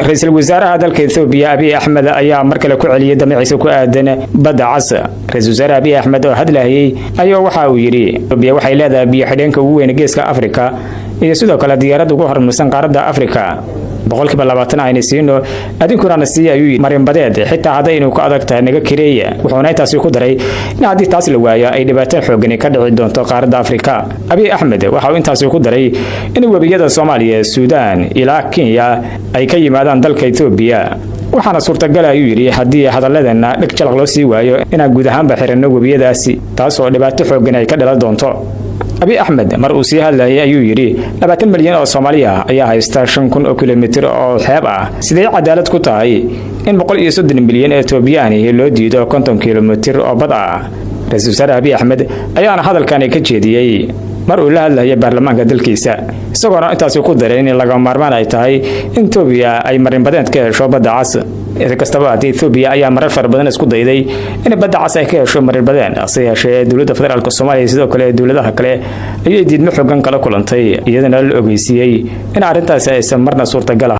ra'iisul wasaaraha dalka Itoobiya Abiy Ahmed ayaa markale ku celiyay damaciisa ku aadan badda cas. Ra'iisul wasaare Abiy Ahmed oo hadlayay ayaa waxa uu yiri Itoobiya waxay leedahay biyo xidheenka ugu weyn geeska Afrika iyo sidoo kale diyaarad ugu horumarsan qaaradda Afrika. boqolkiiba 20 ayna siino adinkuna nasiya ayuu marin badeed xitaa haday inuu ku adagtahay naga kireeya wuxuuna taas ku daray in hadii taas la waayo ay dhibaato xooggan ka dhici doonto qaaradda Afrika. Abiy Ahmed waxa uu intaas ku daray in wabiyada Soomaaliya, Suudaan ilaa Kenya ay ka yimaadaan dalka Itoobiya. waxaana suurtagal ah ayuu yiri hadii hadaladana dhig jalaq loo sii waayo inaan guud ahaan baxirano wabiyadaasi taas oo dhibaato xooggan ay ka dhalan doonto. Abiy Ahmed mar uu sii hadlayay ayuu yiri 20 milyan oo Soomaaliya ayaa haysta 5,000 oo kiiloomitir oo xeeb ah sidee cadaalad ku tahay in 130 milyan ee Itoobiyaan loo diido 50 kiiloomitir oo bad ah. Ra'iisul wasaare Abiy Ahmed ayaana hadalkan ka jeediyay mar uu la hadlayay baarlamaanka dalkiisa isagoo intaas ku daray in laga maarmaan ay tahay in Itoobiya ay marin badeed ka hesho badda cas. kastaba Itoobiya ayaa marar far badan isku dayday in badda cas ay ka hesho marin badeed asayashee dawladda federaalka Soomaaliya sidoo kale dawladaha kale ayay diidmo xooggan kala kulantay iyadana la ogeysiyay in arrintaas aysan marna suurtagal